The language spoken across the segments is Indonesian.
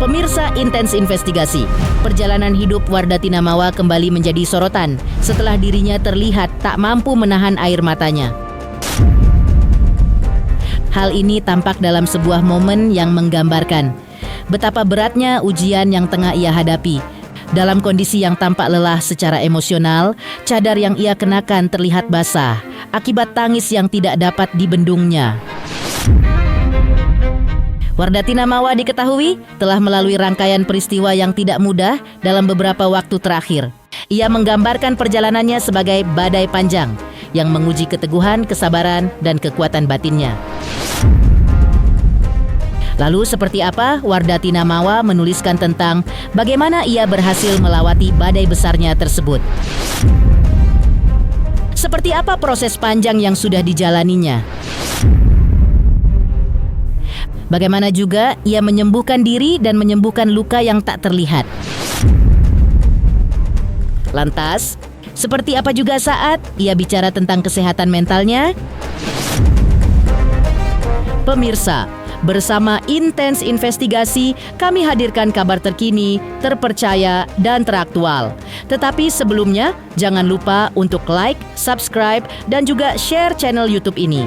Pemirsa Intens Investigasi, perjalanan hidup Wardatina Mawa kembali menjadi sorotan setelah dirinya terlihat tak mampu menahan air matanya. Hal ini tampak dalam sebuah momen yang menggambarkan betapa beratnya ujian yang tengah ia hadapi. Dalam kondisi yang tampak lelah secara emosional, cadar yang ia kenakan terlihat basah akibat tangis yang tidak dapat dibendungnya. Wardatina Mawa diketahui telah melalui rangkaian peristiwa yang tidak mudah dalam beberapa waktu terakhir. Ia menggambarkan perjalanannya sebagai badai panjang yang menguji keteguhan, kesabaran, dan kekuatan batinnya. Lalu seperti apa Wardatina Mawa menuliskan tentang bagaimana ia berhasil melewati badai besarnya tersebut? Seperti apa proses panjang yang sudah dijalaninya? Bagaimana juga ia menyembuhkan diri dan menyembuhkan luka yang tak terlihat. Lantas, seperti apa juga saat ia bicara tentang kesehatan mentalnya? Pemirsa, bersama Intens Investigasi, kami hadirkan kabar terkini, terpercaya, dan teraktual. Tetapi sebelumnya, jangan lupa untuk like, subscribe, dan juga share channel YouTube ini.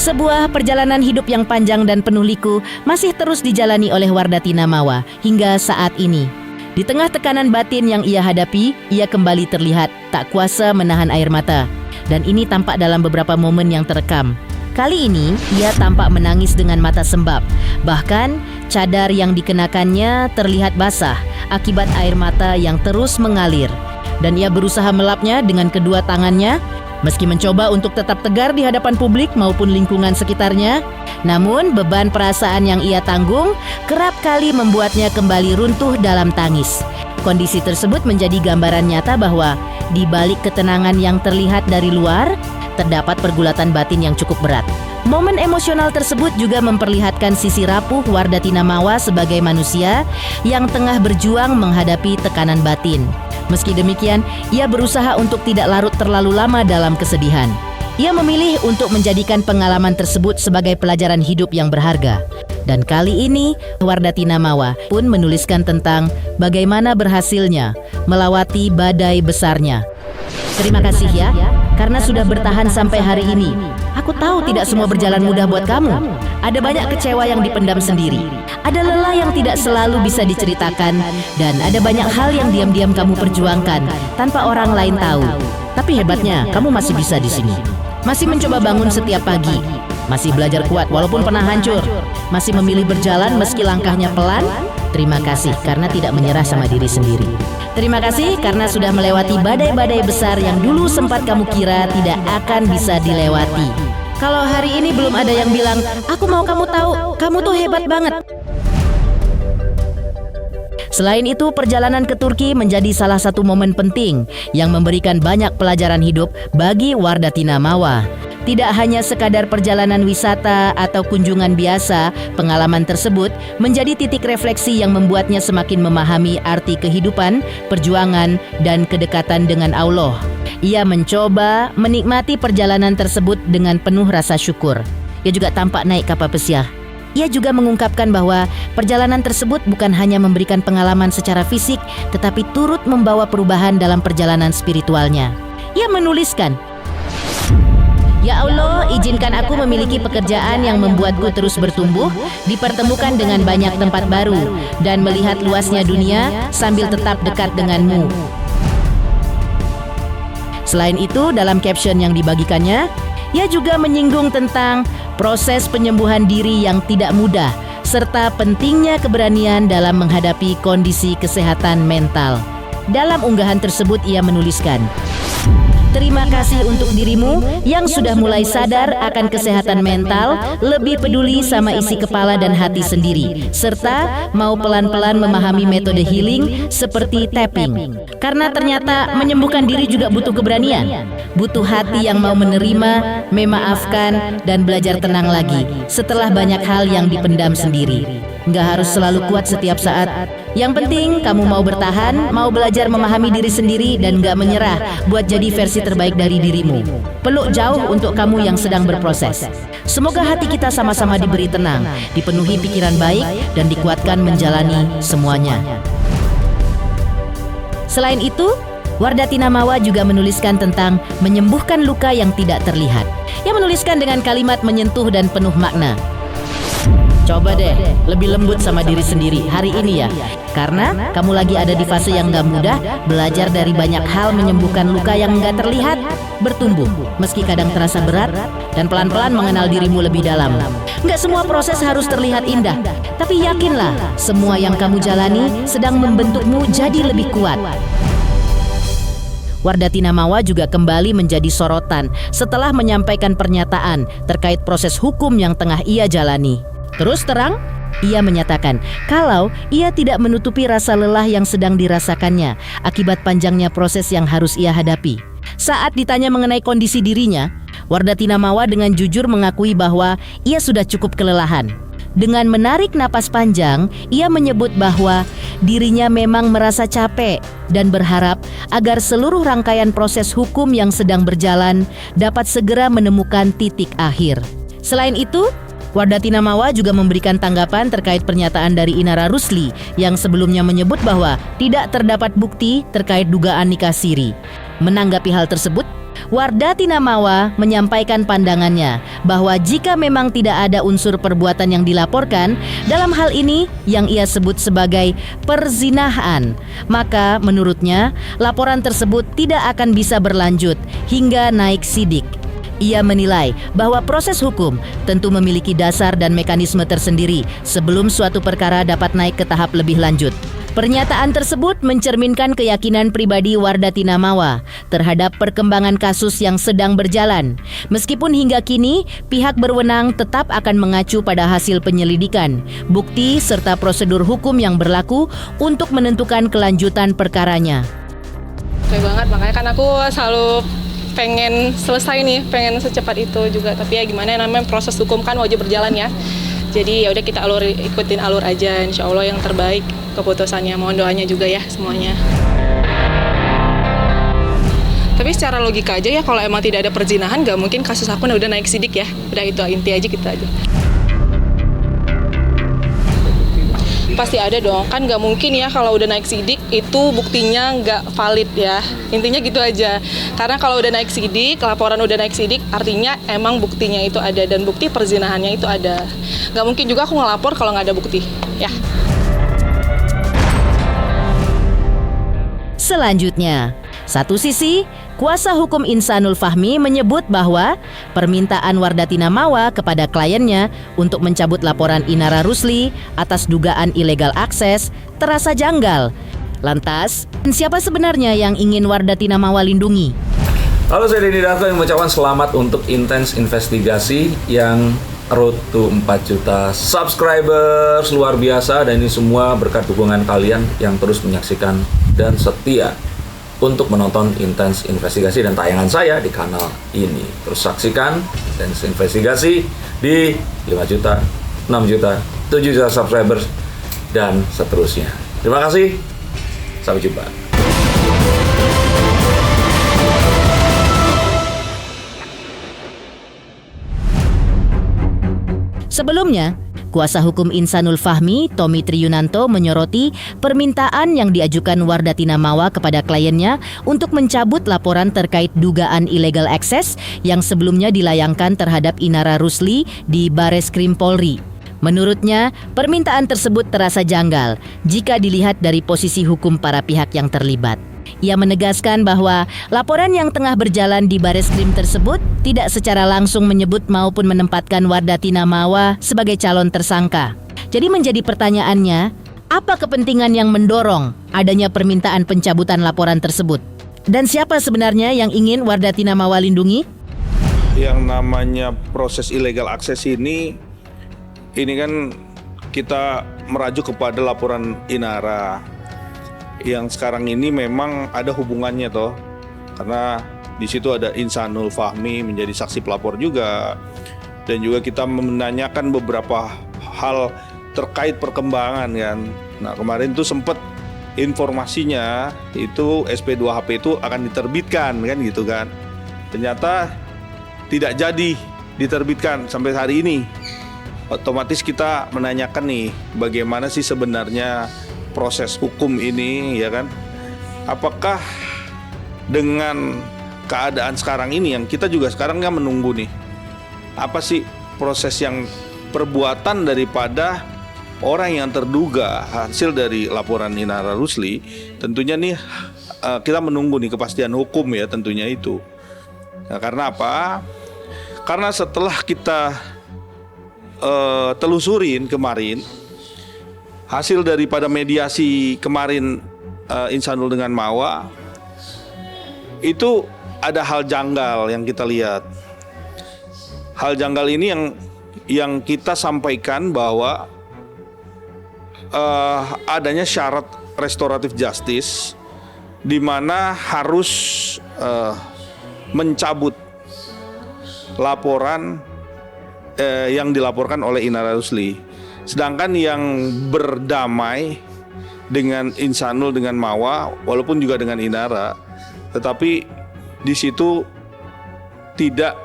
Sebuah perjalanan hidup yang panjang dan penuh liku masih terus dijalani oleh Wardatina Mawa hingga saat ini. Di tengah tekanan batin yang ia hadapi, ia kembali terlihat tak kuasa menahan air mata. Dan ini tampak dalam beberapa momen yang terekam. Kali ini, ia tampak menangis dengan mata sembab. Bahkan, cadar yang dikenakannya terlihat basah akibat air mata yang terus mengalir. Dan ia berusaha melapnya dengan kedua tangannya. Meski mencoba untuk tetap tegar di hadapan publik maupun lingkungan sekitarnya, namun beban perasaan yang ia tanggung kerap kali membuatnya kembali runtuh dalam tangis. Kondisi tersebut menjadi gambaran nyata bahwa di balik ketenangan yang terlihat dari luar, terdapat pergulatan batin yang cukup berat. Momen emosional tersebut juga memperlihatkan sisi rapuh Wardatina Mawa sebagai manusia yang tengah berjuang menghadapi tekanan batin. Meski demikian, ia berusaha untuk tidak larut terlalu lama dalam kesedihan. Ia memilih untuk menjadikan pengalaman tersebut sebagai pelajaran hidup yang berharga. Dan kali ini, Wardatina Mawa pun menuliskan tentang bagaimana berhasilnya melewati badai besarnya. Terima kasih ya, karena sudah bertahan sampai hari ini. Aku tahu tidak semua berjalan mudah buat kamu. Ada banyak kecewa yang dipendam sendiri. Ada lelah yang tidak selalu bisa diceritakan. Dan ada banyak hal yang diam-diam kamu perjuangkan tanpa orang lain tahu. Tapi hebatnya, kamu masih bisa di sini. Masih mencoba bangun setiap pagi. Masih belajar kuat walaupun pernah hancur. Masih memilih berjalan meski langkahnya pelan. Terima kasih karena tidak menyerah sama diri sendiri. Terima kasih karena sudah melewati badai-badai besar yang dulu sempat kamu kira tidak akan bisa dilewati. Kalau hari ini belum ada yang bilang, aku mau kamu tahu, kamu tuh hebat banget. Selain itu, perjalanan ke Turki menjadi salah satu momen penting yang memberikan banyak pelajaran hidup bagi Wardatina Mawa. Tidak hanya sekadar perjalanan wisata atau kunjungan biasa, pengalaman tersebut menjadi titik refleksi yang membuatnya semakin memahami arti kehidupan, perjuangan, dan kedekatan dengan Allah. Ia mencoba menikmati perjalanan tersebut dengan penuh rasa syukur. Ia juga tampak naik kapal pesiar. Ia juga mengungkapkan bahwa perjalanan tersebut bukan hanya memberikan pengalaman secara fisik, tetapi turut membawa perubahan dalam perjalanan spiritualnya. Ia menuliskan, "Ya Allah, izinkan aku memiliki pekerjaan yang membuatku terus bertumbuh, dipertemukan dengan banyak tempat baru, dan melihat luasnya dunia sambil tetap dekat denganmu." Selain itu, dalam caption yang dibagikannya, ia juga menyinggung tentang proses penyembuhan diri yang tidak mudah, serta pentingnya keberanian dalam menghadapi kondisi kesehatan mental. Dalam unggahan tersebut ia menuliskan, Terima kasih untuk dirimu yang sudah mulai sadar akan kesehatan mental, lebih peduli sama isi kepala dan hati sendiri, serta mau pelan-pelan memahami metode healing seperti tapping. Karena ternyata menyembuhkan diri juga butuh keberanian, butuh hati yang mau menerima, memaafkan, dan belajar tenang lagi setelah banyak hal yang dipendam sendiri. Nggak harus selalu kuat setiap saat. Yang penting kamu mau bertahan, mau belajar memahami diri sendiri dan gak menyerah buat jadi versi terbaik dari dirimu. Peluk jauh untuk kamu yang sedang berproses. Semoga hati kita sama-sama diberi tenang, dipenuhi pikiran baik, dan dikuatkan menjalani semuanya. Selain itu, Wardatina Mawa juga menuliskan tentang menyembuhkan luka yang tidak terlihat. Ia menuliskan dengan kalimat menyentuh dan penuh makna. Coba deh, lebih lembut sama diri sendiri hari ini ya. Karena kamu lagi ada di fase yang gak mudah, belajar dari banyak hal menyembuhkan luka yang gak terlihat, bertumbuh, meski kadang terasa berat, dan pelan-pelan mengenal dirimu lebih dalam. Gak semua proses harus terlihat indah, tapi yakinlah, semua yang kamu jalani sedang membentukmu jadi lebih kuat. Wardatina Mawa juga kembali menjadi sorotan setelah menyampaikan pernyataan terkait proses hukum yang tengah ia jalani. Terus terang, ia menyatakan kalau ia tidak menutupi rasa lelah yang sedang dirasakannya akibat panjangnya proses yang harus ia hadapi. Saat ditanya mengenai kondisi dirinya, Wardatina Mawa dengan jujur mengakui bahwa ia sudah cukup kelelahan. Dengan menarik napas panjang, ia menyebut bahwa dirinya memang merasa capek dan berharap agar seluruh rangkaian proses hukum yang sedang berjalan dapat segera menemukan titik akhir. Selain itu, Wardatina Mawa juga memberikan tanggapan terkait pernyataan dari Inara Rusli yang sebelumnya menyebut bahwa tidak terdapat bukti terkait dugaan nikah siri. Menanggapi hal tersebut, Wardatina Mawa menyampaikan pandangannya bahwa jika memang tidak ada unsur perbuatan yang dilaporkan dalam hal ini yang ia sebut sebagai perzinahan, maka menurutnya laporan tersebut tidak akan bisa berlanjut hingga naik sidik. Ia menilai bahwa proses hukum tentu memiliki dasar dan mekanisme tersendiri sebelum suatu perkara dapat naik ke tahap lebih lanjut. Pernyataan tersebut mencerminkan keyakinan pribadi Wardatina Mawa terhadap perkembangan kasus yang sedang berjalan. Meskipun hingga kini pihak berwenang tetap akan mengacu pada hasil penyelidikan, bukti serta prosedur hukum yang berlaku untuk menentukan kelanjutan perkaranya. Oke banget, makanya kan aku selalu pengen selesai nih, pengen secepat itu juga. Tapi ya gimana, namanya proses hukum kan wajib berjalan ya. Jadi ya udah kita ikutin alur aja, insya Allah yang terbaik keputusannya. Mohon doanya juga ya semuanya. Tapi secara logika aja ya, kalau emang tidak ada perzinahan, gak mungkin kasus aku udah naik sidik ya. Udah itu inti aja, kita aja. Pasti ada dong, kan nggak mungkin ya kalau udah naik sidik itu buktinya nggak valid ya. Intinya gitu aja. Karena kalau udah naik sidik, laporan udah naik sidik, artinya emang buktinya itu ada dan bukti perzinahannya itu ada. Nggak mungkin juga aku ngelapor kalau nggak ada bukti, ya. Selanjutnya, satu sisi, kuasa hukum Insanul Fahmi menyebut bahwa permintaan Wardatina Mawa kepada kliennya untuk mencabut laporan Inara Rusli atas dugaan ilegal akses terasa janggal. Lantas, siapa sebenarnya yang ingin Wardatina Mawa lindungi? Halo, saya Denny Darto yang mengucapkan selamat untuk Intens Investigasi yang road to 4 juta subscribers, luar biasa. Dan ini semua berkat dukungan kalian yang terus menyaksikan dan setia untuk menonton Intens Investigasi dan tayangan saya di kanal ini. Terus saksikan Intens Investigasi di 5 juta, 6 juta, 7 juta subscribers, dan seterusnya. Terima kasih, sampai jumpa. Sebelumnya, kuasa hukum Insanul Fahmi, Tommy Triyunanto, menyoroti permintaan yang diajukan Wardatina Mawa kepada kliennya untuk mencabut laporan terkait dugaan illegal access yang sebelumnya dilayangkan terhadap Inara Rusli di Bareskrim Polri. Menurutnya, permintaan tersebut terasa janggal jika dilihat dari posisi hukum para pihak yang terlibat. Ia menegaskan bahwa laporan yang tengah berjalan di Bareskrim tersebut tidak secara langsung menyebut maupun menempatkan Wardatina Mawa sebagai calon tersangka. Jadi menjadi pertanyaannya, apa kepentingan yang mendorong adanya permintaan pencabutan laporan tersebut? Dan siapa sebenarnya yang ingin Wardatina Mawa lindungi? Yang namanya proses illegal akses ini kan kita merajuk kepada laporan Inara yang sekarang ini memang ada hubungannya toh, karena di situ ada Insanul Fahmi menjadi saksi pelapor juga, dan juga kita menanyakan beberapa hal terkait perkembangan kan. Nah kemarin tuh sempat informasinya itu SP2HP itu akan diterbitkan kan gitu kan. Ternyata tidak jadi diterbitkan sampai hari ini. Otomatis kita menanyakan nih, bagaimana sih sebenarnya proses hukum ini ya kan? Apakah dengan keadaan sekarang ini yang kita juga sekarang kan menunggu nih, apa sih proses yang perbuatan daripada orang yang terduga hasil dari laporan Inara Rusli? Tentunya nih kita menunggu nih kepastian hukum ya tentunya itu. Nah, karena apa? Karena setelah kita telusurin kemarin hasil daripada mediasi kemarin Insanul dengan Mawa, itu ada hal janggal yang kita lihat. Hal janggal ini yang kita sampaikan bahwa adanya syarat restoratif justice di mana harus mencabut laporan yang dilaporkan oleh Inara Rusli. Sedangkan yang berdamai dengan Insanul dengan Mawa, walaupun juga dengan Inara, tetapi di situ tidak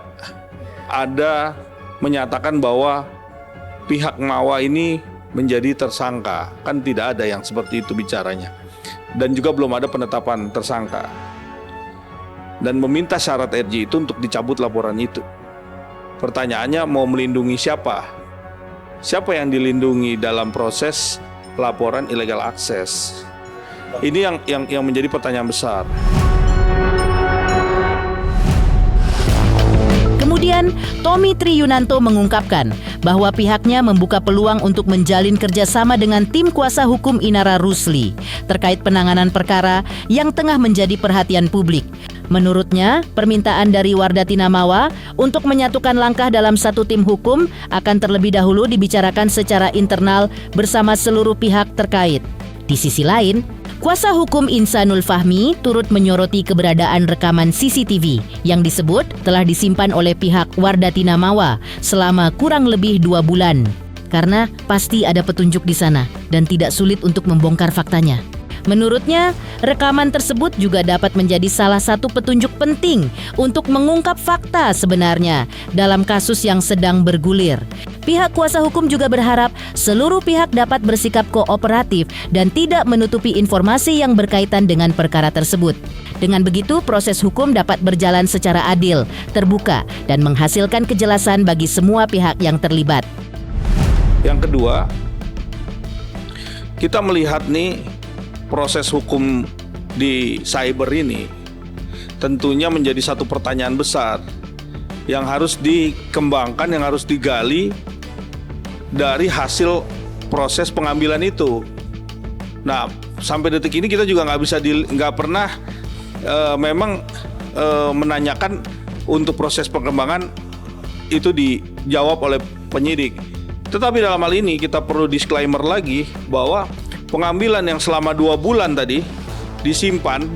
ada menyatakan bahwa pihak Mawa ini menjadi tersangka. Kan tidak ada yang seperti itu bicaranya. Dan juga belum ada penetapan tersangka. Dan meminta syarat RJ itu untuk dicabut laporan itu. Pertanyaannya, mau melindungi siapa? Siapa yang dilindungi dalam proses laporan illegal access? Ini yang menjadi pertanyaan besar. Kemudian, Tommy Triyunanto mengungkapkan bahwa pihaknya membuka peluang untuk menjalin kerjasama dengan tim kuasa hukum Inara Rusli terkait penanganan perkara yang tengah menjadi perhatian publik. Menurutnya, permintaan dari Wardatina Mawa untuk menyatukan langkah dalam satu tim hukum akan terlebih dahulu dibicarakan secara internal bersama seluruh pihak terkait. Di sisi lain, kuasa hukum Insanul Fahmi turut menyoroti keberadaan rekaman CCTV yang disebut telah disimpan oleh pihak Wardatina Mawa selama kurang lebih 2 bulan. Karena pasti ada petunjuk di sana dan tidak sulit untuk membongkar faktanya. Menurutnya, rekaman tersebut juga dapat menjadi salah satu petunjuk penting untuk mengungkap fakta sebenarnya dalam kasus yang sedang bergulir. Pihak kuasa hukum juga berharap seluruh pihak dapat bersikap kooperatif dan tidak menutupi informasi yang berkaitan dengan perkara tersebut. Dengan begitu, proses hukum dapat berjalan secara adil, terbuka, dan menghasilkan kejelasan bagi semua pihak yang terlibat. Yang kedua, kita melihat nih proses hukum di cyber ini tentunya menjadi satu pertanyaan besar yang harus dikembangkan, yang harus digali dari hasil proses pengambilan itu. Nah, sampai detik ini kita juga nggak pernah menanyakan untuk proses pengembangan itu dijawab oleh penyidik. Tetapi dalam hal ini kita perlu disclaimer lagi bahwa pengambilan yang selama 2 bulan tadi disimpan,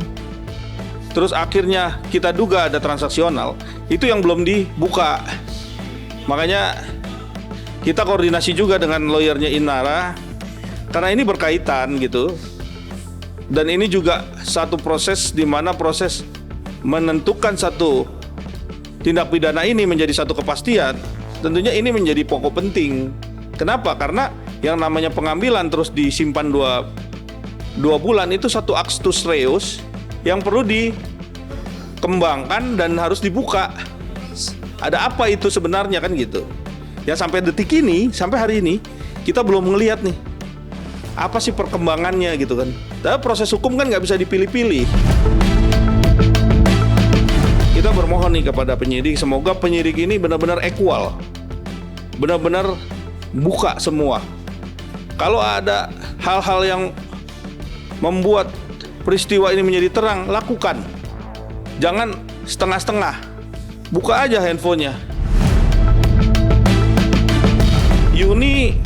terus akhirnya kita duga ada transaksional, itu yang belum dibuka. Makanya kita koordinasi juga dengan lawyernya Inara, karena ini berkaitan gitu. Dan ini juga satu proses di mana proses menentukan satu tindak pidana ini menjadi satu kepastian. Tentunya ini menjadi pokok penting. Kenapa? Karena yang namanya pengambilan terus disimpan 2 bulan itu satu actus reus yang perlu dikembangkan dan harus dibuka. Ada apa itu sebenarnya kan gitu. Ya sampai detik ini, sampai hari ini kita belum melihat nih apa sih perkembangannya gitu kan. Tapi proses hukum kan nggak bisa dipilih-pilih. Kita bermohon nih kepada penyidik, semoga penyidik ini benar-benar equal, benar-benar buka semua. Kalau ada hal-hal yang membuat peristiwa ini menjadi terang, lakukan. Jangan setengah-setengah. Buka aja handphonenya. Yuni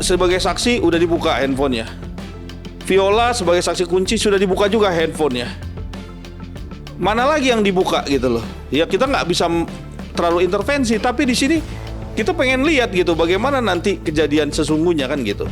sebagai saksi udah dibuka handphonenya. Viola sebagai saksi kunci sudah dibuka juga handphonenya. Mana lagi yang dibuka gitu loh? Ya kita nggak bisa terlalu intervensi, tapi di sini kita pengen lihat gitu bagaimana nanti kejadian sesungguhnya kan gitu.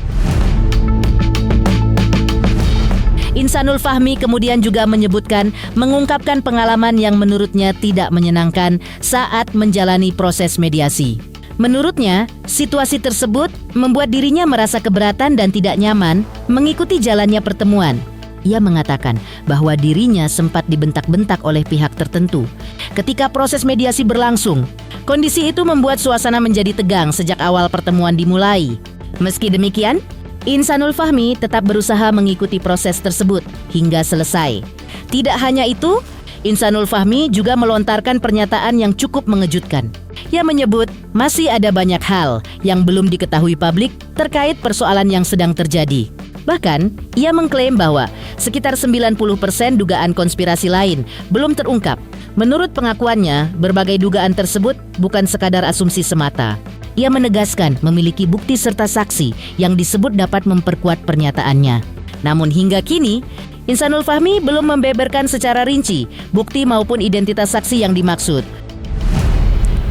Insanul Fahmi kemudian juga menyebutkan mengungkapkan pengalaman yang menurutnya tidak menyenangkan saat menjalani proses mediasi. Menurutnya, situasi tersebut membuat dirinya merasa keberatan dan tidak nyaman mengikuti jalannya pertemuan. Ia mengatakan bahwa dirinya sempat dibentak-bentak oleh pihak tertentu. Ketika proses mediasi berlangsung, kondisi itu membuat suasana menjadi tegang sejak awal pertemuan dimulai. Meski demikian, Insanul Fahmi tetap berusaha mengikuti proses tersebut hingga selesai. Tidak hanya itu, Insanul Fahmi juga melontarkan pernyataan yang cukup mengejutkan. Ia menyebut masih ada banyak hal yang belum diketahui publik terkait persoalan yang sedang terjadi. Bahkan, ia mengklaim bahwa sekitar 90% dugaan konspirasi lain belum terungkap. Menurut pengakuannya, berbagai dugaan tersebut bukan sekadar asumsi semata. Ia menegaskan memiliki bukti serta saksi yang disebut dapat memperkuat pernyataannya. Namun hingga kini, Insanul Fahmi belum membeberkan secara rinci bukti maupun identitas saksi yang dimaksud.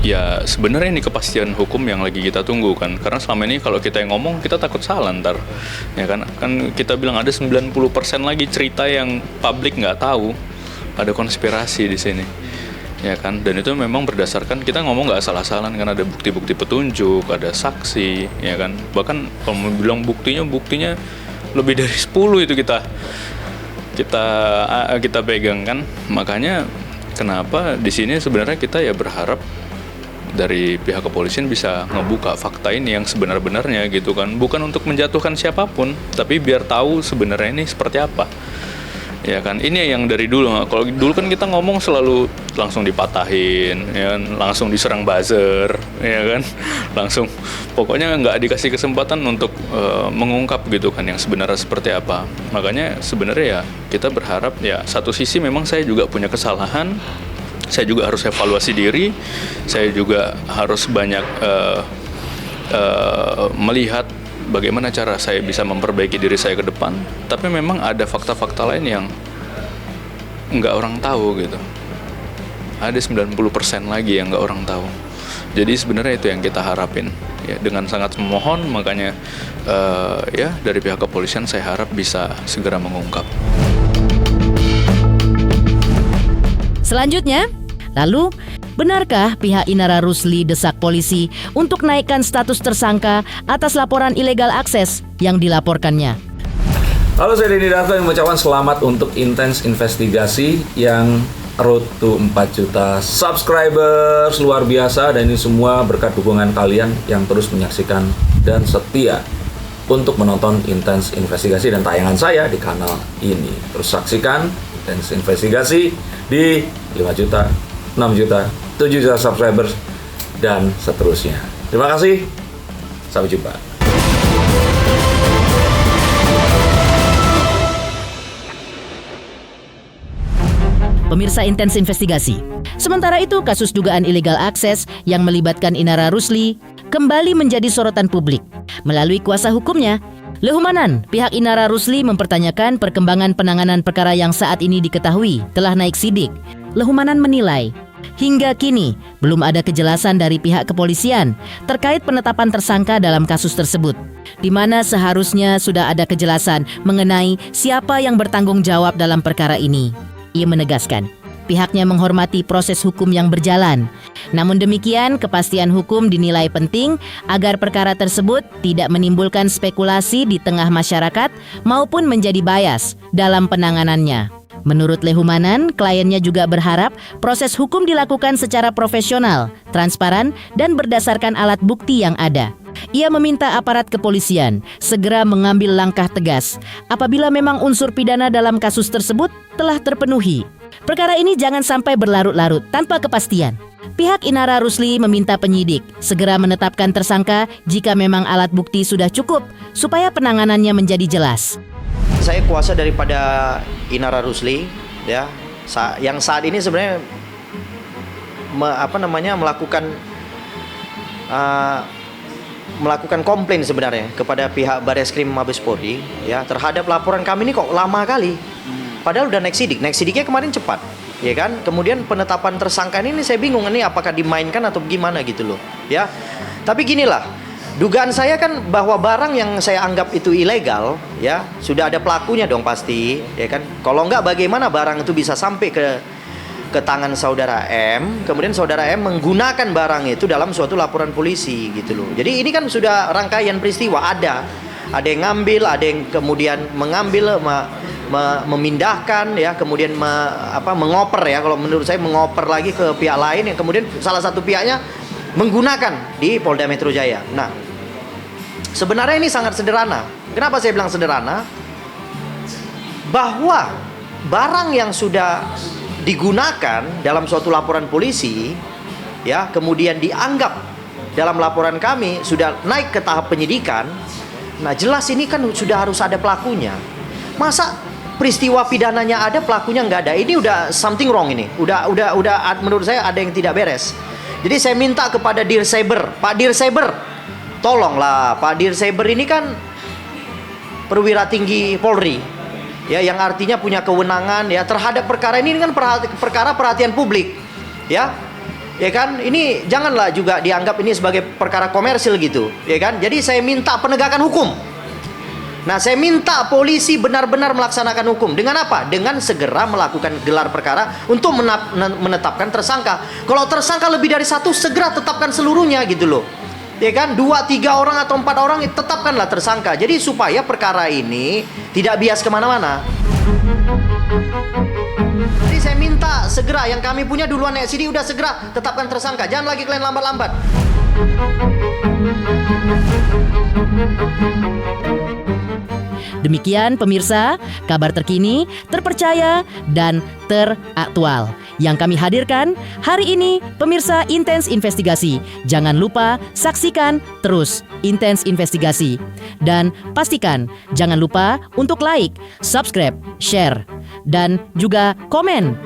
Ya sebenarnya ini kepastian hukum yang lagi kita tunggu kan. Karena selama ini kalau kita yang ngomong kita takut salah ntar. Ya kan kita bilang ada 90% lagi cerita yang publik nggak tahu. Ada konspirasi di sini. Ya kan, dan itu memang berdasarkan kita ngomong nggak salah-salah kan, ada bukti-bukti petunjuk, ada saksi, ya kan. Bahkan kalau mau bilang buktinya lebih dari 10 itu kita pegang kan. Makanya kenapa di sini sebenarnya kita ya berharap dari pihak kepolisian bisa ngebuka fakta ini yang sebenar-benarnya gitu kan. Bukan untuk menjatuhkan siapapun, tapi biar tahu sebenarnya ini seperti apa. Ya kan, ini yang dari dulu. Kalau dulu kan kita ngomong selalu langsung dipatahin, ya kan? Langsung diserang buzzer, ya kan, langsung pokoknya nggak dikasih kesempatan untuk mengungkap gitu kan yang sebenarnya seperti apa. Makanya sebenarnya ya kita berharap ya satu sisi memang saya juga punya kesalahan, saya juga harus evaluasi diri, saya juga harus banyak melihat bagaimana cara saya bisa memperbaiki diri saya ke depan. Tapi memang ada fakta-fakta lain yang nggak orang tahu gitu. Ada 90% lagi yang nggak orang tahu. Jadi sebenarnya itu yang kita harapin. Ya, dengan sangat memohon, makanya ya dari pihak kepolisian saya harap bisa segera mengungkap. Selanjutnya, lalu benarkah pihak Inara Rusli desak polisi untuk naikkan status tersangka atas laporan ilegal akses yang dilaporkannya? Halo, saya Denny Darto yang mengucapkan selamat untuk Intens Investigasi yang road to 4 juta subscribers, luar biasa. Dan ini semua berkat dukungan kalian yang terus menyaksikan dan setia untuk menonton Intens Investigasi dan tayangan saya di kanal ini. Terus saksikan Intens Investigasi di 5 juta, 6 juta, 7 juta subscribers, dan seterusnya. Terima kasih, sampai jumpa. Pemirsa Intens Investigasi. Sementara itu, kasus dugaan illegal akses yang melibatkan Inara Rusli kembali menjadi sorotan publik. Melalui kuasa hukumnya, Lehumanan, pihak Inara Rusli mempertanyakan perkembangan penanganan perkara yang saat ini diketahui telah naik sidik. Lehumanan menilai, hingga kini belum ada kejelasan dari pihak kepolisian terkait penetapan tersangka dalam kasus tersebut, di mana seharusnya sudah ada kejelasan mengenai siapa yang bertanggung jawab dalam perkara ini. Ia menegaskan, pihaknya menghormati proses hukum yang berjalan. Namun demikian, kepastian hukum dinilai penting agar perkara tersebut tidak menimbulkan spekulasi di tengah masyarakat maupun menjadi bias dalam penanganannya. Menurut Lehumanan, kliennya juga berharap proses hukum dilakukan secara profesional, transparan, dan berdasarkan alat bukti yang ada. Ia meminta aparat kepolisian segera mengambil langkah tegas apabila memang unsur pidana dalam kasus tersebut telah terpenuhi. Perkara ini jangan sampai berlarut-larut tanpa kepastian. Pihak Inara Rusli meminta penyidik segera menetapkan tersangka jika memang alat bukti sudah cukup supaya penanganannya menjadi jelas. Saya kuasa daripada Inara Rusli, ya. yang saat ini sebenarnya melakukan komplain sebenarnya kepada pihak Bareskrim Mabes Polri ya terhadap laporan kami ini kok lama kali. Padahal udah naik sidik. Naik sidiknya kemarin cepat. Ya kan? Kemudian penetapan tersangka ini saya bingung ini apakah dimainkan atau gimana gitu loh. Ya. Tapi ginilah. Dugaan saya kan bahwa barang yang saya anggap itu ilegal ya, sudah ada pelakunya dong pasti, ya kan? Kalau enggak bagaimana barang itu bisa sampai ke tangan saudara M, kemudian saudara M menggunakan barang itu dalam suatu laporan polisi gitu loh. Jadi ini kan sudah rangkaian peristiwa, ada yang ngambil, ada yang kemudian mengambil, memindahkan ya, kemudian mengoper ya, kalau menurut saya mengoper lagi ke pihak lain yang kemudian salah satu pihaknya menggunakan di Polda Metro Jaya. Nah, sebenarnya ini sangat sederhana. Kenapa saya bilang sederhana? Bahwa barang yang sudah digunakan dalam suatu laporan polisi ya, kemudian dianggap dalam laporan kami sudah naik ke tahap penyidikan. Nah, jelas ini kan sudah harus ada pelakunya. Masa peristiwa pidananya ada, pelakunya nggak ada? Ini udah something wrong ini. Udah menurut saya ada yang tidak beres. Jadi saya minta kepada Dirsaber, Pak Dirsaber, tolonglah Pak Dirsaber ini kan perwira tinggi Polri, ya, yang artinya punya kewenangan ya terhadap perkara ini kan perkara perhatian publik, ya kan? Ini janganlah juga dianggap ini sebagai perkara komersil gitu, ya kan? Jadi saya minta penegakan hukum. Nah, saya minta polisi benar-benar melaksanakan hukum. Dengan apa? Dengan segera melakukan gelar perkara untuk menetapkan tersangka. Kalau tersangka lebih dari satu, segera tetapkan seluruhnya gitu loh. Ya kan? 2, 3 orang atau 4 orang tetapkanlah tersangka. Jadi supaya perkara ini tidak bias kemana-mana. Jadi saya minta segera, yang kami punya duluan naik sini udah segera tetapkan tersangka. Jangan lagi kalian lambat-lambat. Demikian pemirsa, kabar terkini, terpercaya, dan teraktual yang kami hadirkan hari ini. Pemirsa Intens Investigasi, jangan lupa saksikan terus Intens Investigasi. Dan pastikan jangan lupa untuk like, subscribe, share, dan juga komen.